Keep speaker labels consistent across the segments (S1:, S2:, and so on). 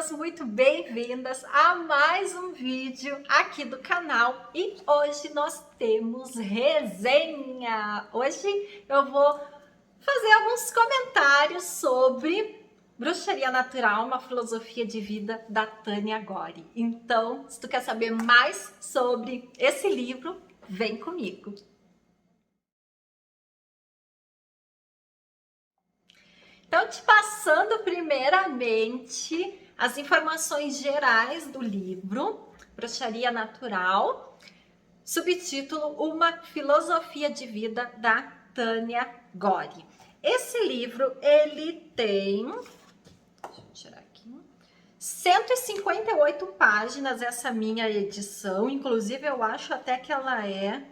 S1: todas muito bem-vindas a mais um vídeo aqui do canal e hoje nós temos resenha. Hoje eu vou fazer alguns comentários sobre Bruxaria Natural, uma filosofia de vida da Tânia Gori. Então, se tu quer saber mais sobre esse livro, vem comigo. Então, te passando primeiramente as informações gerais do livro, Bruxaria Natural, subtítulo Uma Filosofia de Vida, da Tânia Gori. Esse livro, ele tem, deixa eu tirar aqui, 158 páginas, essa minha edição, inclusive eu acho até que ela é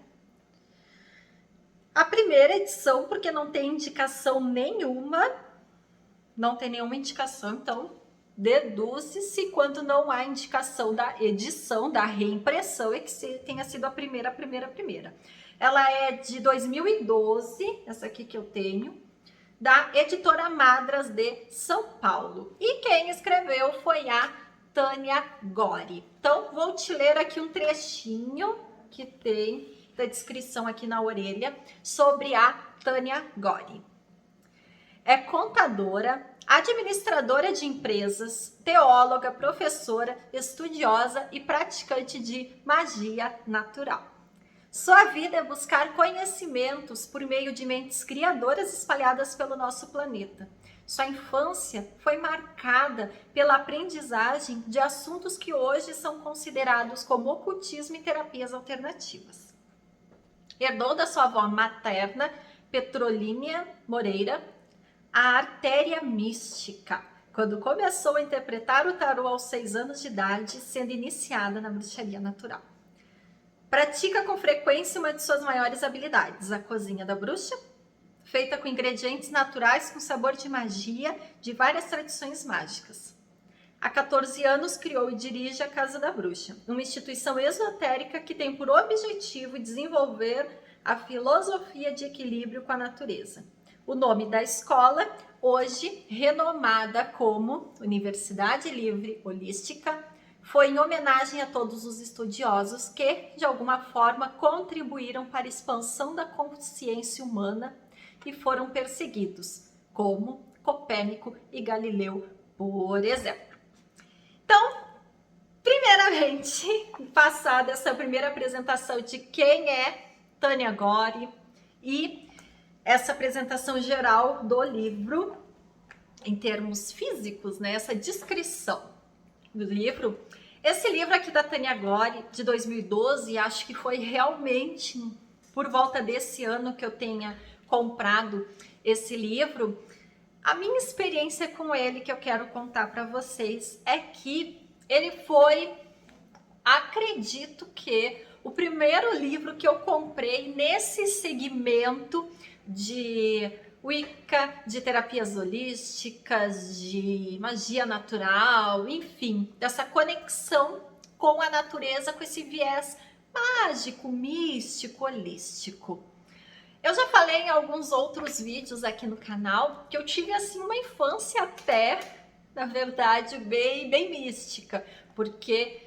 S1: a primeira edição, porque não tem indicação nenhuma. Não tem nenhuma indicação, então deduz-se quando não há indicação da edição, da reimpressão, é que tenha sido a primeira. Ela é de 2012, essa aqui que eu tenho, da editora Madras de São Paulo. E quem escreveu foi a Tânia Gori. Então, vou te ler aqui um trechinho que tem da descrição aqui na orelha sobre a Tânia Gori. É contadora, administradora de empresas, teóloga, professora, estudiosa e praticante de magia natural. Sua vida é buscar conhecimentos por meio de mentes criadoras espalhadas pelo nosso planeta. Sua infância foi marcada pela aprendizagem de assuntos que hoje são considerados como ocultismo e terapias alternativas. Herdou da sua avó materna, Petrolínia Moreira, a artéria mística, quando começou a interpretar o tarô aos 6 anos de idade, sendo iniciada na bruxaria natural. Pratica com frequência uma de suas maiores habilidades, a cozinha da bruxa, feita com ingredientes naturais com sabor de magia de várias tradições mágicas. Há 14 anos criou e dirige a Casa da Bruxa, uma instituição esotérica que tem por objetivo desenvolver a filosofia de equilíbrio com a natureza. O nome da escola, hoje renomada como Universidade Livre Holística, foi em homenagem a todos os estudiosos que, de alguma forma, contribuíram para a expansão da consciência humana e foram perseguidos, como Copérnico e Galileu, por exemplo. Então, primeiramente, passada essa primeira apresentação de quem é Tânia Gori e essa apresentação geral do livro, em termos físicos, né? Essa descrição do livro. Esse livro aqui da Tânia Gori, de 2012, acho que foi realmente por volta desse ano que eu tenha comprado esse livro. A minha experiência com ele, que eu quero contar para vocês, é que ele foi, acredito que, o primeiro livro que eu comprei nesse segmento de Wicca, de terapias holísticas, de magia natural, enfim, dessa conexão com a natureza, com esse viés mágico, místico, holístico. Eu já falei em alguns outros vídeos aqui no canal que eu tive assim uma infância até, na verdade, bem mística, porque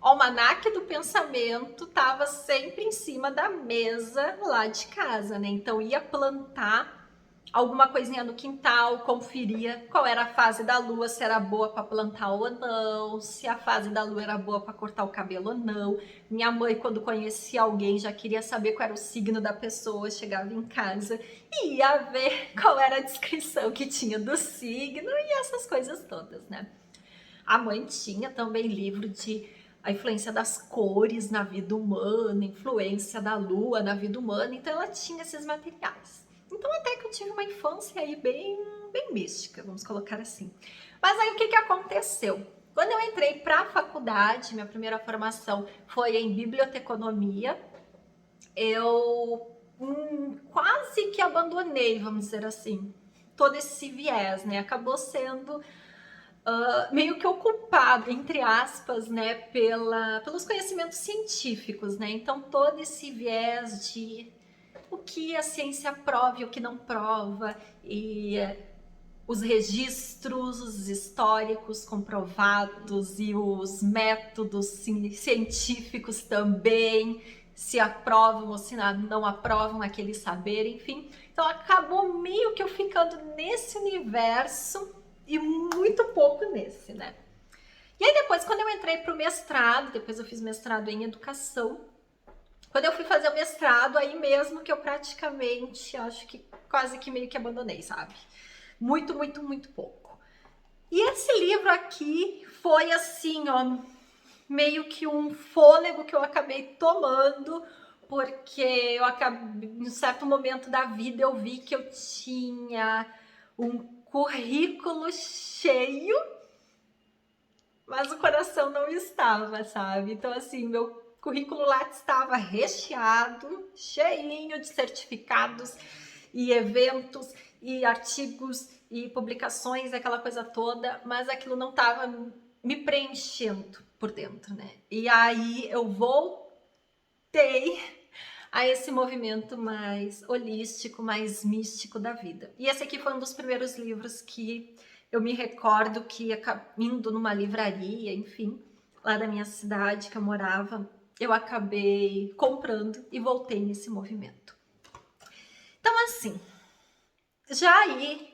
S1: o almanaque do pensamento estava sempre em cima da mesa lá de casa, né? Então ia plantar alguma coisinha no quintal, conferia qual era a fase da lua, se era boa para plantar ou não, se a fase da lua era boa para cortar o cabelo ou não. Minha mãe, quando conhecia alguém, já queria saber qual era o signo da pessoa, chegava em casa e ia ver qual era a descrição que tinha do signo e essas coisas todas, né? A mãe tinha também livro de a influência das cores na vida humana, influência da lua na vida humana, então ela tinha esses materiais. Então até que eu tive uma infância aí bem mística, vamos colocar assim. Mas aí o que aconteceu? Quando eu entrei para a faculdade, minha primeira formação foi em biblioteconomia, eu quase que abandonei, vamos dizer assim, todo esse viés, né? Acabou sendo meio que ocupado, entre aspas, né, pelos conhecimentos científicos, né? Então, todo esse viés de o que a ciência prova e o que não prova, e os registros históricos comprovados e os métodos científicos também, se aprovam ou se não aprovam aquele saber, enfim. Então acabou meio que eu ficando nesse universo e muito pouco nesse, né? E aí depois, quando eu entrei para o mestrado, depois eu fiz mestrado em educação, quando eu fui fazer o mestrado, aí mesmo que eu praticamente, acho que quase que meio que abandonei, sabe? Muito, muito, muito pouco. E esse livro aqui foi assim, ó, meio que um fôlego que eu acabei tomando, porque eu acabei, em certo momento da vida, eu vi que eu tinha um currículo cheio, mas o coração não estava, sabe? Então, assim, meu currículo lá estava recheado, cheinho de certificados e eventos e artigos e publicações, aquela coisa toda, mas aquilo não estava me preenchendo por dentro, né? E aí eu voltei a esse movimento mais holístico, mais místico da vida. E esse aqui foi um dos primeiros livros que eu me recordo que indo numa livraria, enfim, lá da minha cidade que eu morava, eu acabei comprando e voltei nesse movimento. Então, assim,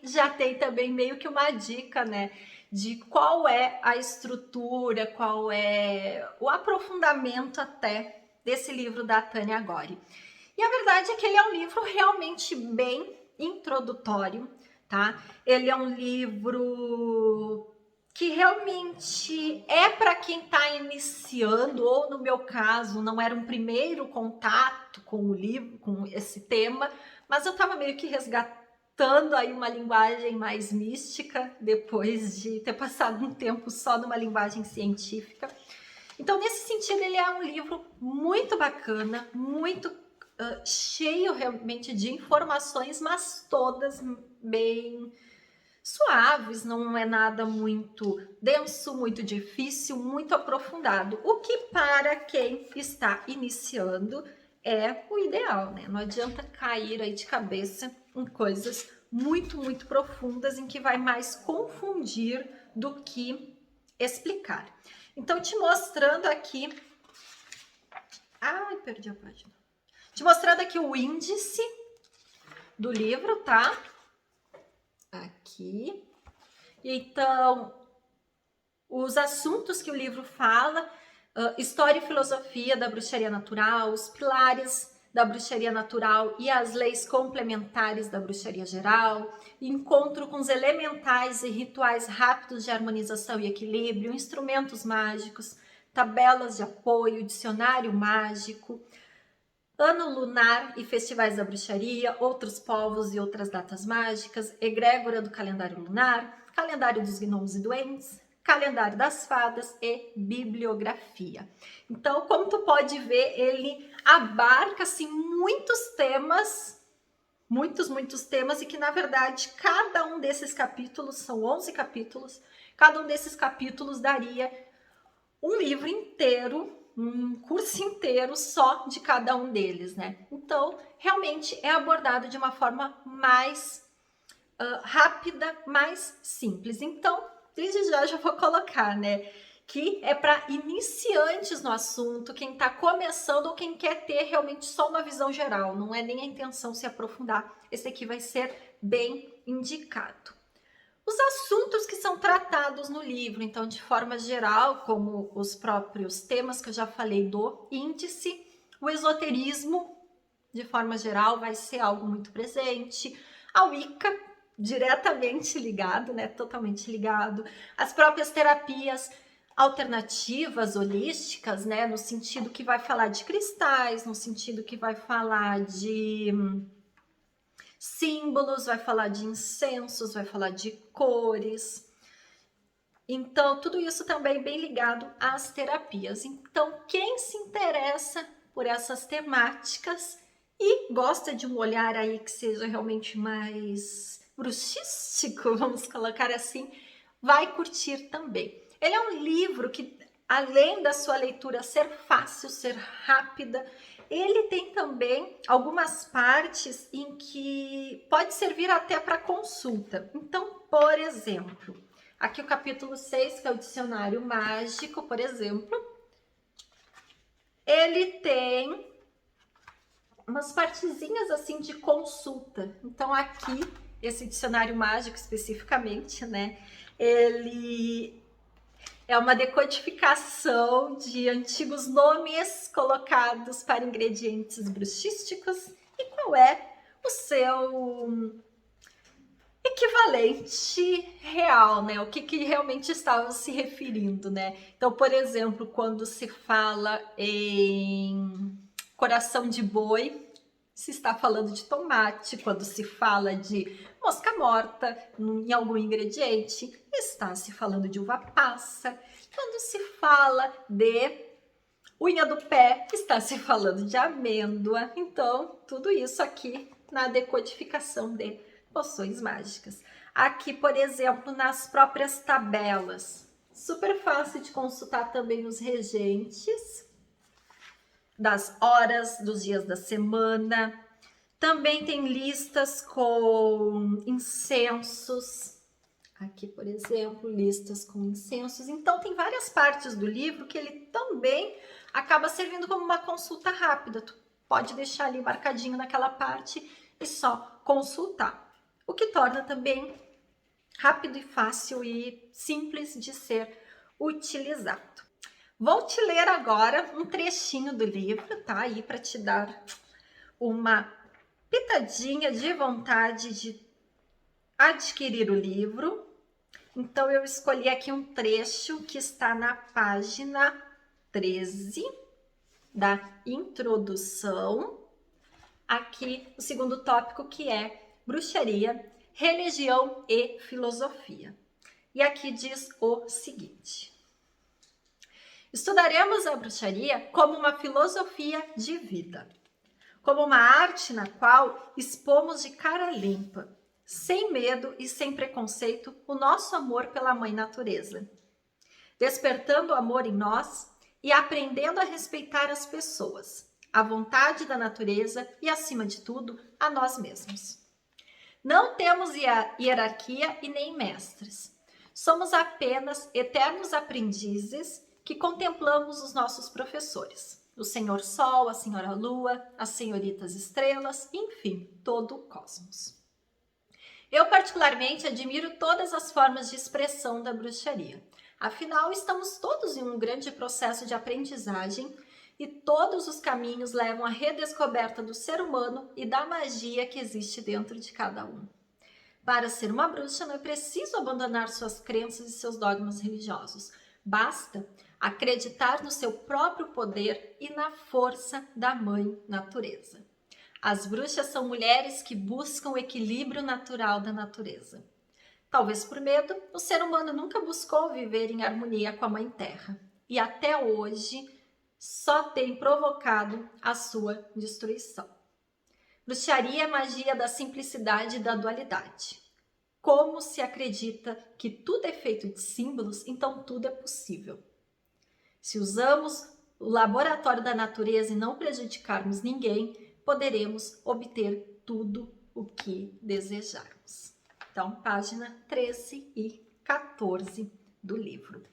S1: já tem também meio que uma dica, né, de qual é a estrutura, qual é o aprofundamento até desse livro da Tânia Gori. E a verdade é que ele é um livro realmente bem introdutório, tá? Ele é um livro que realmente é para quem está iniciando, ou no meu caso, não era um primeiro contato com o livro, com esse tema, mas eu estava meio que resgatando aí uma linguagem mais mística, depois de ter passado um tempo só numa linguagem científica. Então, nesse sentido, ele é um livro muito bacana, muito cheio realmente de informações, mas todas bem suaves, não é nada muito denso, muito difícil, muito aprofundado, o que para quem está iniciando é o ideal, né? Não adianta cair aí de cabeça em coisas muito, muito profundas em que vai mais confundir do que explicar. Então, te mostrando aqui... Ai, perdi a página. Te mostrando aqui o índice do livro, tá? Aqui. Então, os assuntos que o livro fala, história e filosofia da bruxaria natural, os pilares da bruxaria natural e as leis complementares da bruxaria geral, encontro com os elementais e rituais rápidos de harmonização e equilíbrio, instrumentos mágicos, tabelas de apoio, dicionário mágico, ano lunar e festivais da bruxaria, outros povos e outras datas mágicas, egrégora do calendário lunar, calendário dos gnomos e duendes, calendário das fadas e bibliografia. Então, como tu pode ver, ele abarca assim muitos temas, muitos temas, e que na verdade cada um desses capítulos, são 11 capítulos, cada um desses capítulos daria um livro inteiro, um curso inteiro só de cada um deles, né? Então, realmente é abordado de uma forma mais rápida, mais simples. Então, desde já vou colocar, né? Que é para iniciantes no assunto, quem está começando ou quem quer ter realmente só uma visão geral. Não é nem a intenção se aprofundar. Esse aqui vai ser bem indicado. Os assuntos que são tratados no livro, então, de forma geral, como os próprios temas que eu já falei do índice, o esoterismo, de forma geral, vai ser algo muito presente, a Wicca, diretamente ligado, né, totalmente ligado, as próprias terapias alternativas, holísticas, né, no sentido que vai falar de cristais, no sentido que vai falar de símbolos, vai falar de incensos, vai falar de cores. Então, tudo isso também bem ligado às terapias. Então, quem se interessa por essas temáticas e gosta de um olhar aí que seja realmente mais bruxístico, vamos colocar assim, vai curtir também. Ele é um livro que, além da sua leitura ser fácil, ser rápida, Ele tem também algumas partes em que pode servir até para consulta. Então, por exemplo, aqui o capítulo 6, que é o dicionário mágico, por exemplo, ele tem umas partezinhas assim de consulta. Então, aqui, esse dicionário mágico especificamente, né, ele é uma decodificação de antigos nomes colocados para ingredientes bruxísticos e qual é o seu equivalente real, né? O que realmente estava se referindo, né? Então, por exemplo, quando se fala em coração de boi, se está falando de tomate. Quando se fala de mosca morta em algum ingrediente, está se falando de uva passa. Quando se fala de unha do pé, está se falando de amêndoa. Então, tudo isso aqui na decodificação de poções mágicas. Aqui, por exemplo, nas próprias tabelas. Super fácil de consultar também os regentes das horas, dos dias da semana. Também tem listas com incensos. Aqui, por exemplo, listas com incensos. Então, tem várias partes do livro que ele também acaba servindo como uma consulta rápida. Tu pode deixar ali marcadinho naquela parte e só consultar. O que torna também rápido e fácil e simples de ser utilizado. Vou te ler agora um trechinho do livro, tá? Aí para te dar uma pitadinha de vontade de adquirir o livro. Então, eu escolhi aqui um trecho que está na página 13 da introdução. Aqui, o segundo tópico, que é bruxaria, religião e filosofia. E aqui diz o seguinte: estudaremos a bruxaria como uma filosofia de vida, como uma arte na qual expomos de cara limpa, sem medo e sem preconceito, o nosso amor pela Mãe Natureza, despertando o amor em nós e aprendendo a respeitar as pessoas, a vontade da natureza e, acima de tudo, a nós mesmos. Não temos hierarquia e nem mestres. Somos apenas eternos aprendizes que contemplamos os nossos professores, o Senhor Sol, a Senhora Lua, as Senhoritas Estrelas, enfim, todo o cosmos. Eu particularmente admiro todas as formas de expressão da bruxaria. Afinal, estamos todos em um grande processo de aprendizagem e todos os caminhos levam à redescoberta do ser humano e da magia que existe dentro de cada um. Para ser uma bruxa, não é preciso abandonar suas crenças e seus dogmas religiosos. Basta acreditar no seu próprio poder e na força da Mãe Natureza. As bruxas são mulheres que buscam o equilíbrio natural da natureza. Talvez por medo, o ser humano nunca buscou viver em harmonia com a Mãe Terra. E até hoje só tem provocado a sua destruição. Bruxaria é magia da simplicidade e da dualidade. Como se acredita que tudo é feito de símbolos, então tudo é possível. Se usamos o laboratório da natureza e não prejudicarmos ninguém, poderemos obter tudo o que desejarmos. Então, página 13 e 14 do livro.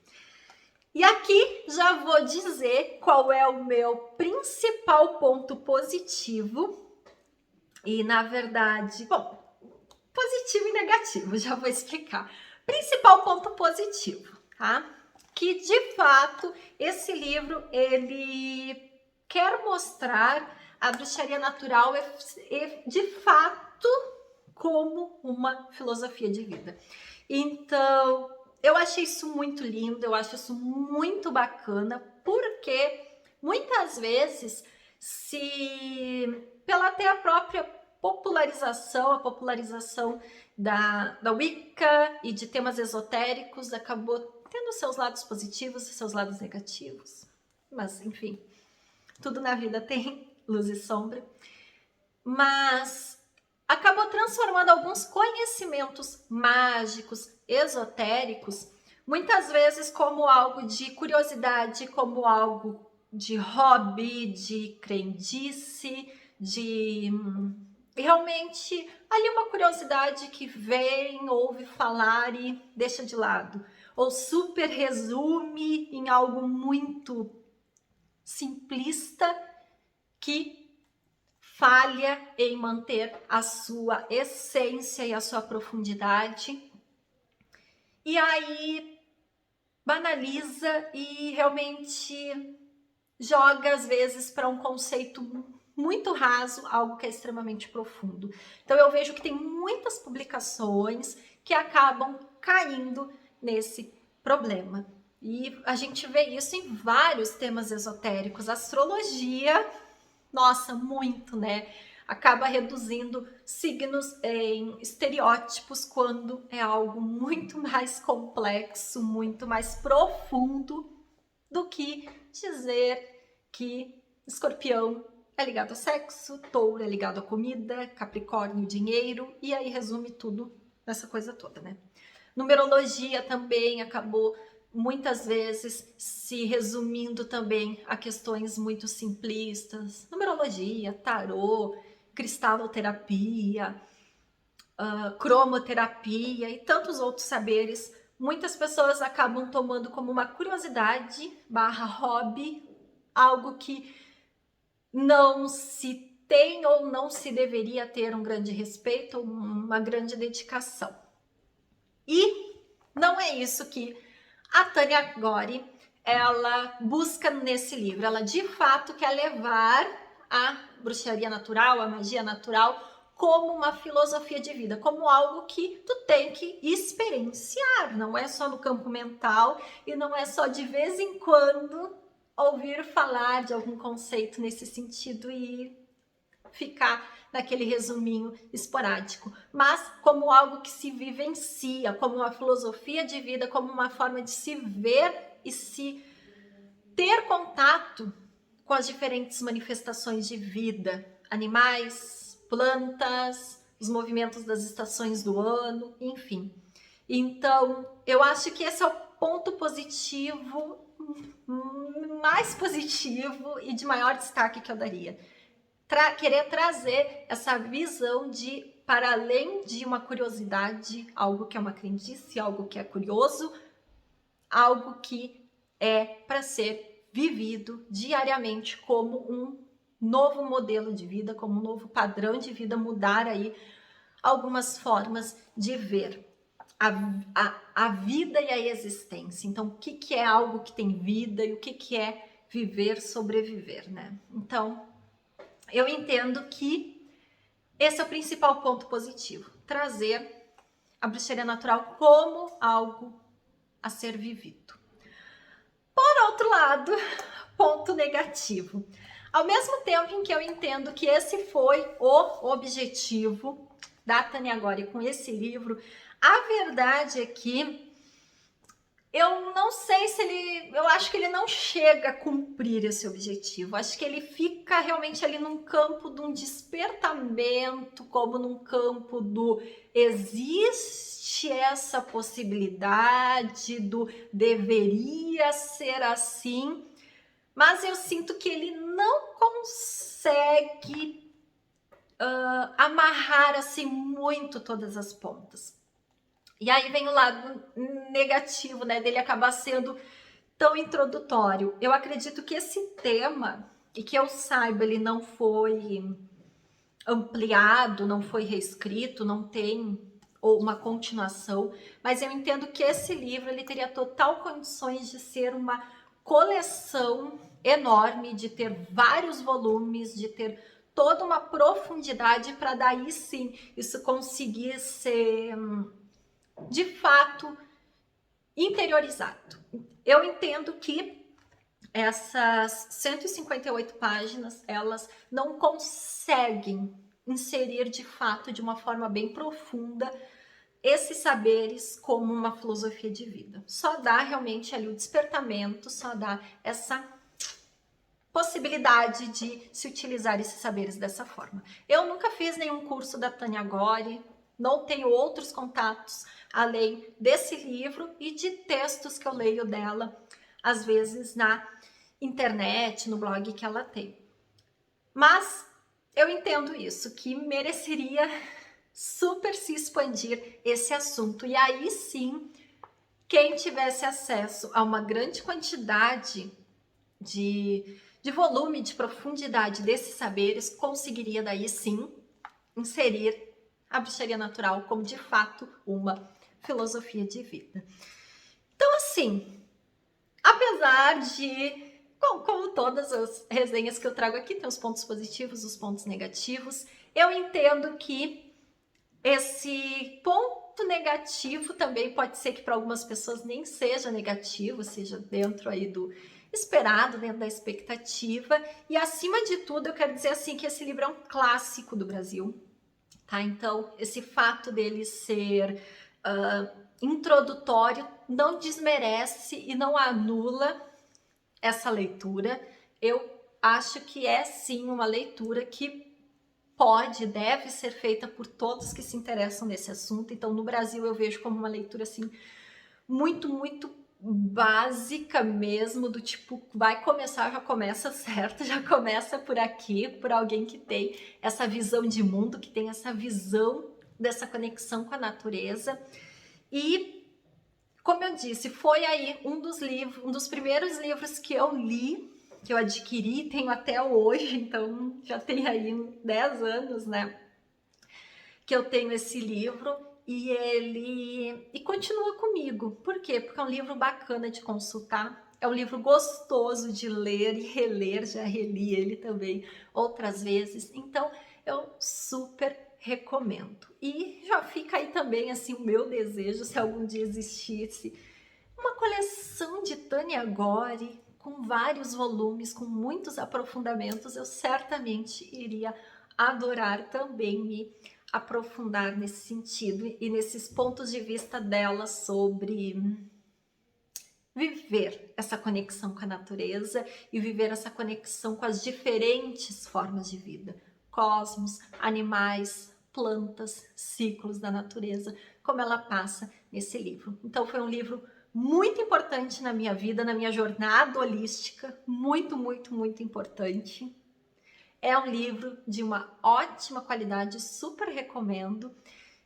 S1: E aqui já vou dizer qual é o meu principal ponto positivo. E, na verdade, bom, positivo e negativo, já vou explicar. Principal ponto positivo, tá? Que, de fato, esse livro, ele quer mostrar a bruxaria natural de fato como uma filosofia de vida. Então, eu achei isso muito lindo, eu acho isso muito bacana, porque muitas vezes, pela até a própria popularização da Wicca e de temas esotéricos, acabou tendo seus lados positivos e seus lados negativos. Mas, enfim, tudo na vida tem luz e sombra, mas acabou transformando alguns conhecimentos mágicos, esotéricos, muitas vezes como algo de curiosidade, como algo de hobby, de crendice, de realmente ali uma curiosidade que vem, ouve falar e deixa de lado. Ou super resume em algo muito simplista que falha em manter a sua essência e a sua profundidade. E aí banaliza e realmente joga às vezes para um conceito muito raso, algo que é extremamente profundo. Então eu vejo que tem muitas publicações que acabam caindo nesse problema. E a gente vê isso em vários temas esotéricos. Astrologia, nossa, muito, né? Acaba reduzindo signos em estereótipos quando é algo muito mais complexo, muito mais profundo do que dizer que Escorpião é ligado ao sexo, Touro é ligado à comida, Capricórnio, dinheiro, e aí resume tudo nessa coisa toda, né? Numerologia também acabou muitas vezes se resumindo também a questões muito simplistas. Numerologia, tarô, cristaloterapia, cromoterapia e tantos outros saberes. Muitas pessoas acabam tomando como uma curiosidade barra hobby, algo que não se tem ou não se deveria ter um grande respeito, uma grande dedicação. E não é isso que a Tânia Gori ela busca nesse livro. Ela de fato quer levar a bruxaria natural, a magia natural, como uma filosofia de vida, como algo que tu tem que experienciar. Não é só no campo mental e não é só de vez em quando ouvir falar de algum conceito nesse sentido e ficar naquele resuminho esporádico, mas como algo que se vivencia, como uma filosofia de vida, como uma forma de se ver e se ter contato com as diferentes manifestações de vida, animais, plantas, os movimentos das estações do ano, enfim. Então, eu acho que esse é o ponto positivo, mais positivo e de maior destaque que eu daria. Querer trazer essa visão de, para além de uma curiosidade, algo que é uma crendice, algo que é curioso, algo que é para ser vivido diariamente como um novo modelo de vida, como um novo padrão de vida, mudar aí algumas formas de ver a vida e a existência. Então, o que é algo que tem vida e o que é viver, sobreviver, né? Então, eu entendo que esse é o principal ponto positivo, trazer a bruxaria natural como algo a ser vivido. Por outro lado, ponto negativo. Ao mesmo tempo em que eu entendo que esse foi o objetivo da Tânia Gori com esse livro, a verdade é que eu não sei se eu acho que ele não chega a cumprir esse objetivo. Acho que ele fica realmente ali num campo de um despertamento, como num campo do existe essa possibilidade, do deveria ser assim, mas eu sinto que ele não consegue amarrar assim muito todas as pontas. E aí vem o lado negativo, né, dele acabar sendo tão introdutório. Eu acredito que esse tema, e que eu saiba, ele não foi ampliado, não foi reescrito, não tem uma continuação, mas eu entendo que esse livro ele teria total condições de ser uma coleção enorme, de ter vários volumes, de ter toda uma profundidade para daí sim isso conseguir ser de fato interiorizado. Eu entendo que essas 158 páginas, elas não conseguem inserir de fato de uma forma bem profunda esses saberes como uma filosofia de vida. Só dá realmente ali o despertamento, só dá essa possibilidade de se utilizar esses saberes dessa forma. Eu nunca fiz nenhum curso da Tânia Gori, não tenho outros contatos além desse livro e de textos que eu leio dela, às vezes na internet, no blog que ela tem. Mas eu entendo isso, que mereceria super se expandir esse assunto. E aí sim, quem tivesse acesso a uma grande quantidade de volume, de profundidade desses saberes, conseguiria daí sim inserir a bruxaria natural como de fato uma filosofia de vida. Então, assim, apesar de, como todas as resenhas que eu trago aqui, tem os pontos positivos, os pontos negativos, eu entendo que esse ponto negativo também pode ser que para algumas pessoas nem seja negativo, seja dentro aí do esperado, dentro da expectativa. E acima de tudo, eu quero dizer assim que esse livro é um clássico do Brasil, tá? Então, esse fato dele ser introdutório não desmerece e não anula essa leitura. Eu acho que é sim uma leitura que deve ser feita por todos que se interessam nesse assunto. Então, no Brasil, eu vejo como uma leitura assim muito, muito básica mesmo, do tipo, vai começar, já começa certo, já começa por aqui, por alguém que tem essa visão de mundo, que tem essa visão dessa conexão com a natureza. E, como eu disse, foi aí um dos primeiros livros que eu li, que eu adquiri, tenho até hoje, então já tem aí 10 anos, né, que eu tenho esse livro. E continua comigo. Por quê? Porque é um livro bacana de consultar, é um livro gostoso de ler e reler, já reli ele também outras vezes, então eu super recomendo. E já fica aí também assim o meu desejo, se algum dia existisse uma coleção de Tânia Gore com vários volumes, com muitos aprofundamentos, eu certamente iria adorar também me aprofundar nesse sentido e nesses pontos de vista dela sobre viver essa conexão com a natureza e viver essa conexão com as diferentes formas de vida, cosmos, animais, plantas, ciclos da natureza, como ela passa nesse livro. Então foi um livro muito importante na minha vida, na minha jornada holística, muito, muito, muito importante. É um livro de uma ótima qualidade, super recomendo.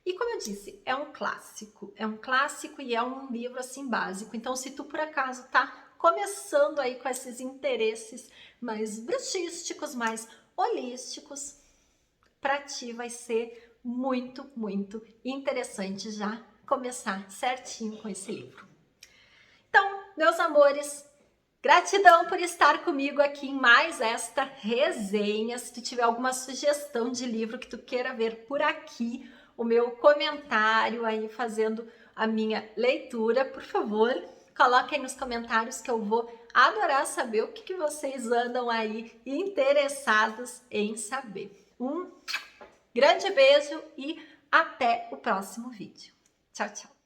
S1: E como eu disse, é um clássico e é um livro assim básico. Então, se tu por acaso tá começando aí com esses interesses mais bruxísticos, mais holísticos, para ti vai ser muito, muito interessante já começar certinho com esse livro. Então, meus amores, gratidão por estar comigo aqui em mais esta resenha. Se tu tiver alguma sugestão de livro que tu queira ver por aqui, o meu comentário aí fazendo a minha leitura, por favor, coloque aí nos comentários que eu vou adorar saber o que vocês andam aí interessados em saber. Um grande beijo e até o próximo vídeo. Tchau, tchau.